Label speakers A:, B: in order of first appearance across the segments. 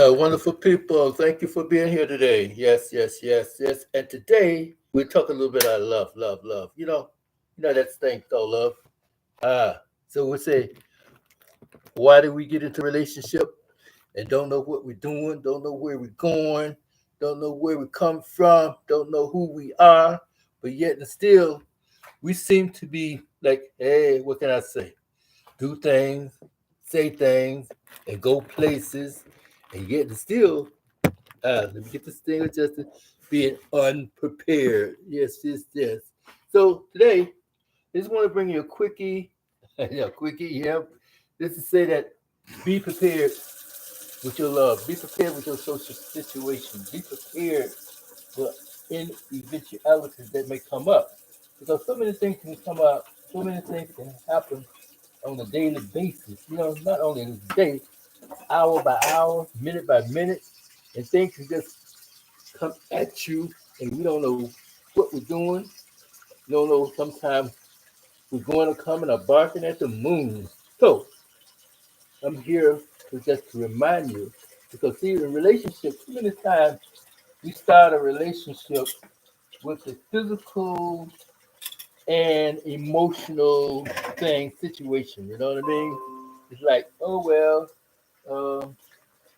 A: Wonderful people, thank you for being here today. Yes, yes, yes, yes. And today we're talking a little bit about love, love, love. You know that thing called love. So we'll say, why did we get into relationship and don't know what we're doing, don't know where we're going, don't know where we come from, don't know who we are, but yet and still we seem to be like, hey, what can I say? Do things, say things, and go places, and yet and still let me get this thing adjusted. Being unprepared. Yes, yes, yes. So today, I just want to bring you a quickie. Yeah, quickie, yeah. This is say that be prepared with your love. Be prepared with your social situation. Be prepared for any eventualities that may come up. Because so many things can come up, so many things can happen on a daily basis. Not only in the day, hour by hour, minute by minute, and things can just come at you, and we don't know what we're doing. We don't know sometimes we're going to come and are barking at the moon. So I'm here to just to remind you, because see, in relationships, too many times we start a relationship with a physical and emotional situation. You know what I mean? It's like, oh well,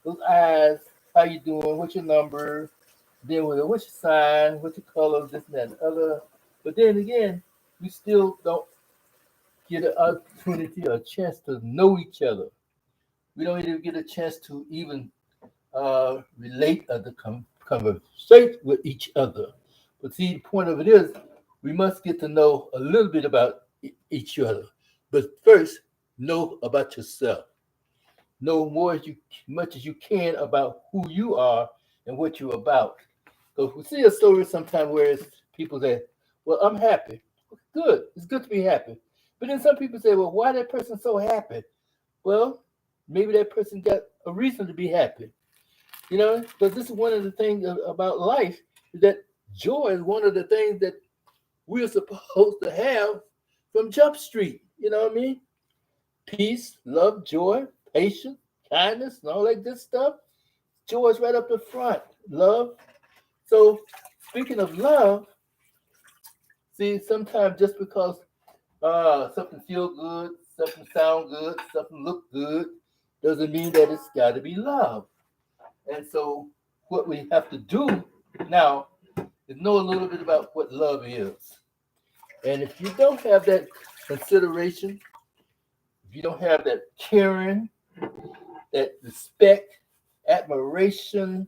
A: those eyes, how you doing? What's your number? Then with what's your sign, what's your color, this and that and the other. But then again, we still don't get an opportunity or a chance to know each other. We don't even get a chance to even relate or to conversate with each other. But see, the point of it is, we must get to know a little bit about each other. But first, know about yourself. Know more as much as you can about who you are and what you're about. So we see a story sometimes where it's people say, "Well, I'm happy." Good. It's good to be happy. But then some people say, "Well, why that person so happy?" Well, maybe that person got a reason to be happy. Because this is one of the things about life is that joy is one of the things that we're supposed to have from Jump Street. You know what I mean? Peace, love, joy, patience, kindness, and all that good stuff. Joy is right up the front. Love. So speaking of love, see, sometimes just because something feel good, something sound good, something look good, doesn't mean that it's got to be love. And so what we have to do now is know a little bit about what love is. And if you don't have that consideration, if you don't have that caring, that respect, admiration,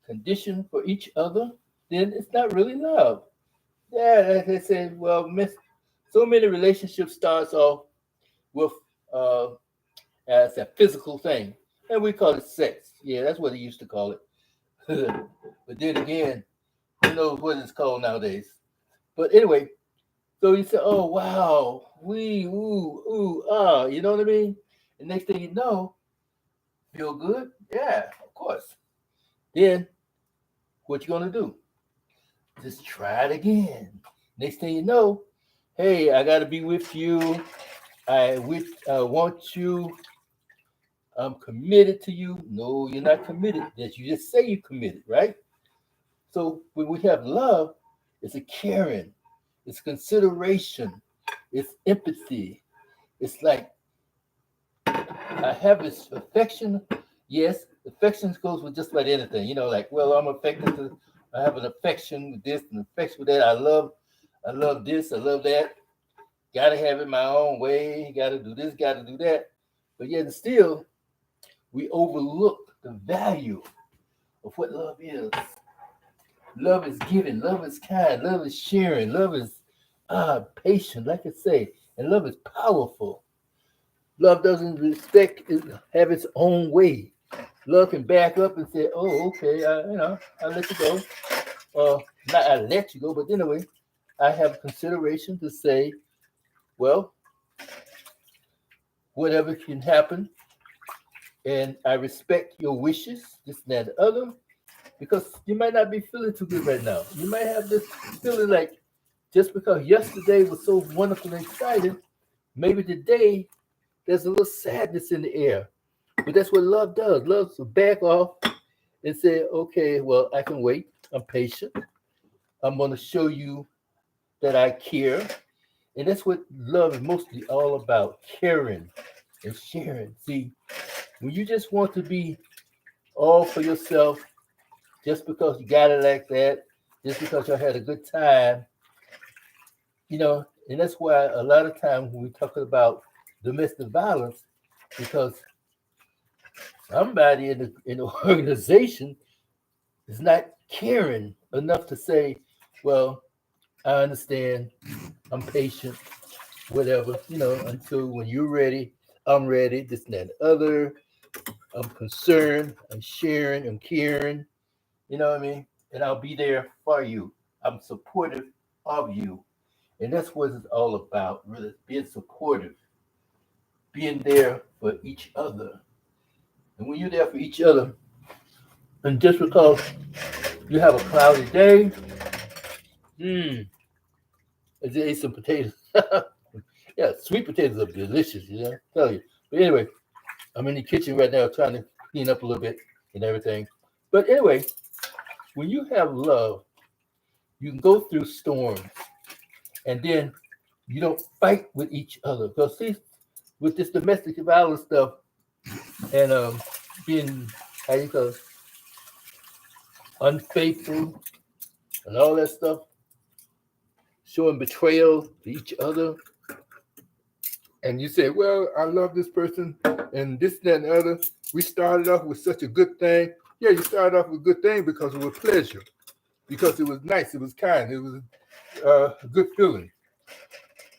A: condition for each other, then it's not really love. Yeah, like they say, well, so many relationships starts off with uh, as a physical thing, and we call it sex. Yeah, that's what they used to call it. But then again, who knows what it's called nowadays? But anyway, so you say, "Oh wow, we ooh ah," you know what I mean? And next thing you know, feel good? Yeah, of course. Then what you gonna do? Just try it again. Next thing you know, hey, I gotta be with you. I want you. I'm committed to you. No, you're not committed. That you just say you're committed, right? So when we have love, it's a caring, it's consideration, it's empathy. It's like I have this affection. Yes, affection goes with just about anything. Like, well, I'm affected to. I have an affection with this and affection with that. I love this. I love that. Got to have it my own way. Got to do this. Got to do that. But yet, still, we overlook the value of what love is. Love is giving. Love is kind. Love is sharing. Love is patient, like I say, and love is powerful. Love doesn't have its own way. Love can back up and say, "Oh, okay, I'll let you go." Not I let you go, but anyway, I have consideration to say, well, whatever can happen, and I respect your wishes, this and that, and the other, because you might not be feeling too good right now. You might have this feeling like just because yesterday was so wonderful and exciting, maybe today there's a little sadness in the air. But that's what love does. Love to back off and say, okay, well, I can wait. I'm patient. I'm going to show you that I care. And that's what love is mostly all about, caring and sharing. See, when you just want to be all for yourself, just because you got it like that, just because you had a good time, and that's why a lot of times when we talk about domestic violence, because somebody in the organization is not caring enough to say, well, I understand, I'm patient, whatever, until when you're ready, I'm ready, this and that and the other. I'm concerned, I'm sharing, I'm caring, you know what I mean? And I'll be there for you. I'm supportive of you. And that's what it's all about, really, being supportive, being there for each other. And when you're there for each other, and just because you have a cloudy day, mm, I just ate some potatoes. Yeah, sweet potatoes are delicious, tell you. But anyway, I'm in the kitchen right now trying to clean up a little bit and everything. But anyway, when you have love, you can go through storms and then you don't fight with each other. Because see, with this domestic violence stuff and being how you call it, unfaithful and all that stuff, showing betrayal to each other, and you say, well, I love this person and this, that, and the other. We started off with such a good thing. Yeah, you started off with a good thing because it was pleasure, because it was nice, it was kind, it was a good feeling.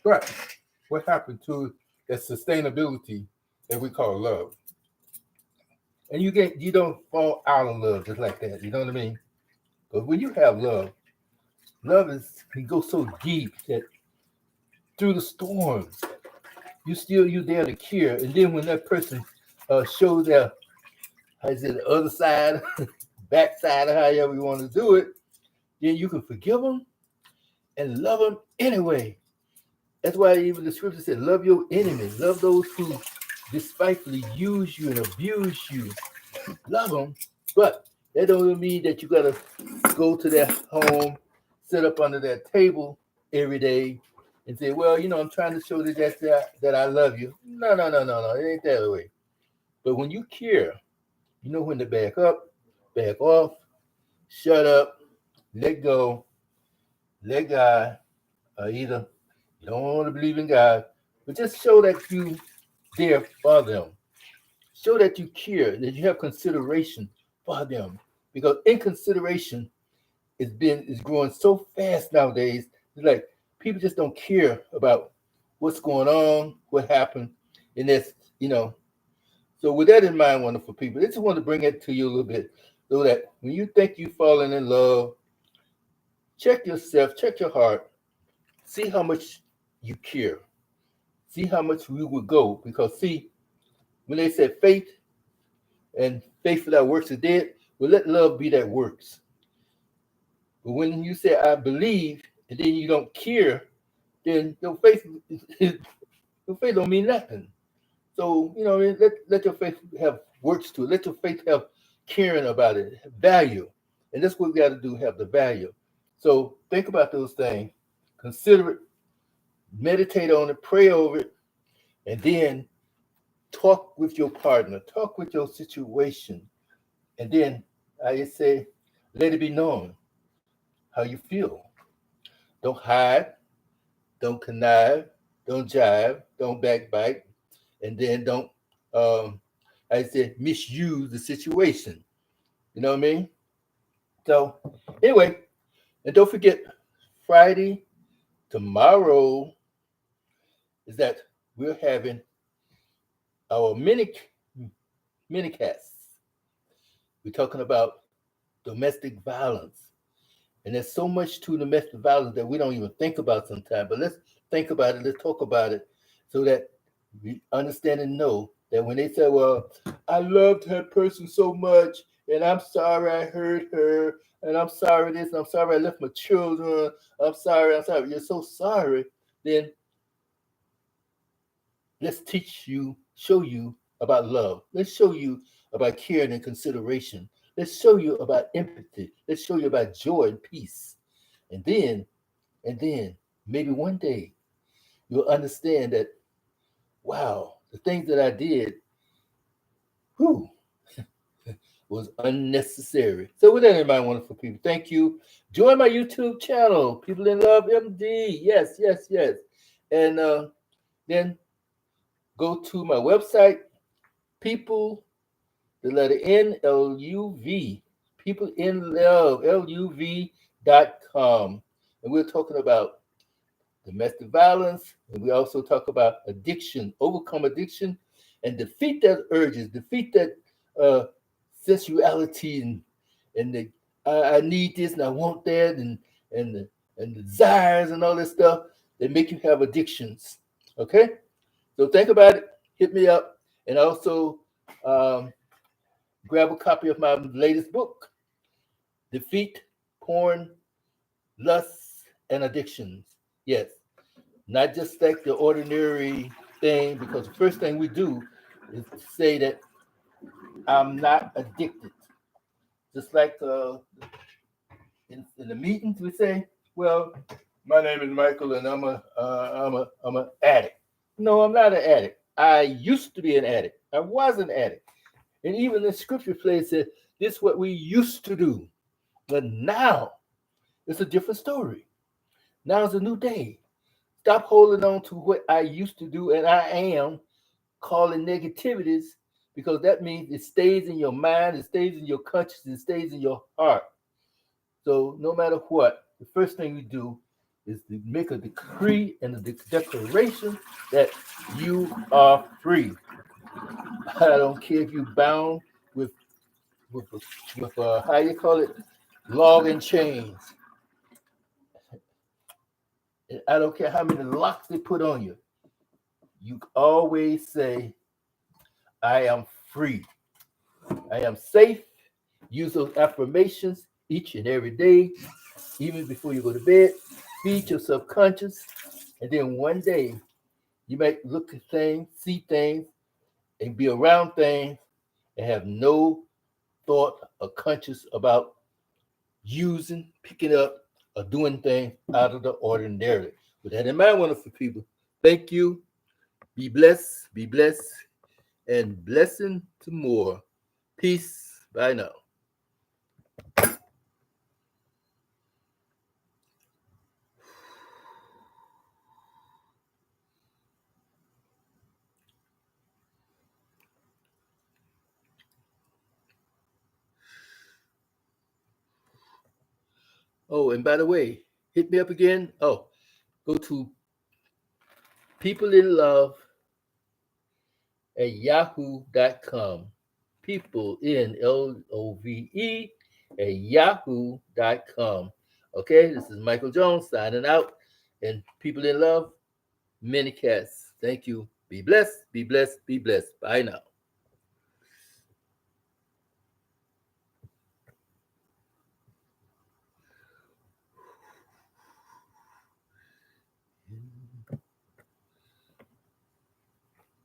A: But what happened to that sustainability that we call love? And you don't fall out of love just like that. You know what I mean? But when you have love, love is can go so deep that through the storms, you there to care. And then when that person shows their how is it the other side, backside, or however you want to do it, then you can forgive them and love them anyway. That's why even the scripture said, love your enemies, love those who despitefully use you and abuse you. Love them, but that don't mean that you gotta go to their home, sit up under their table every day, and say, "Well, I'm trying to show that I love you." No, no, no, no, no. It ain't that way. But when you care, you know when to back up, back off, shut up, let go, let God, or either you don't want to believe in God, but just show that you there for them. Show that you care, that you have consideration for them. Because inconsideration is growing so fast nowadays. It's like people just don't care about what's going on, what happened, and that's So with that in mind, wonderful people, I just want to bring it to you a little bit, so that when you think you've fallen in love, check yourself, check your heart, see how much you care, see how much we would go. Because see, when they said faith and faith without works is dead, well, let love be that works. But when you say I believe and then you don't care, then your faith your faith don't mean nothing. So let your faith have works to it. Let your faith have caring about it, value, and that's what we got to do. Have the value. So think about those things, consider it, meditate on it, pray over it, and then talk with your partner, talk with your situation, and then I say, let it be known how you feel. Don't hide, don't connive, don't jive, don't backbite, and then don't, I said, misuse the situation. You know what I mean? So, anyway, and don't forget, Friday, tomorrow, is that we're having our mini-casts. We're talking about domestic violence. And there's so much to domestic violence that we don't even think about sometimes. But let's think about it. Let's talk about it so that we understand and know that when they say, well, I loved her person so much, and I'm sorry I hurt her, and I'm sorry this, and I'm sorry I left my children, I'm sorry. You're so sorry. Then let's show you about love. Let's show you about care and consideration. Let's show you about empathy. Let's show you about joy and peace. And then, maybe one day you'll understand that, wow, the things that I did, whew, was unnecessary. So with that in mind, wonderful people, thank you. Join my YouTube channel, People in Love MD. Yes, yes, yes. And then go to my website, people, the letter NLUV, People in Love, LUV.com. And we're talking about domestic violence, and we also talk about addiction, overcome addiction, and defeat that urges, defeat that sensuality and the I need this and I want that and the desires and all this stuff that make you have addictions. Okay, so think about it. Hit me up, and also um, grab a copy of my latest book, Defeat Porn, Lusts, and Addictions. Yes, not just like the ordinary thing, because the first thing we do is to say that I'm not addicted. Just like in the meetings we say, well, my name is Michael and I'm an addict. No, I'm not an addict. I used to be an addict. I was an addict. And even the scripture place said, this is what we used to do. But now it's a different story. Now it's a new day. Stop holding on to what I used to do and I am calling negativities, because that means it stays in your mind, it stays in your consciousness, it stays in your heart. So no matter what, the first thing we do is to make a decree and a declaration that you are free. I don't care if you're bound with with how you call it, log and chains. I don't care how many locks they put on you. You always say, I am free. I am safe. Use those affirmations each and every day, even before you go to bed. Feed your subconscious. And then one day, you might look at things, see things, and be around things and have no thought or conscious about using, picking up, or doing things out of the ordinary. With that in mind, wonderful people, thank you. Be blessed, and blessing to more. Peace. Bye now. Oh, and by the way, hit me up again. Oh, go to People in Love at yahoo.com. People in LOVE at yahoo.com. Okay, this is Michael Jones signing out. And People in Love, many cats. Thank you. Be blessed, be blessed, be blessed. Bye now.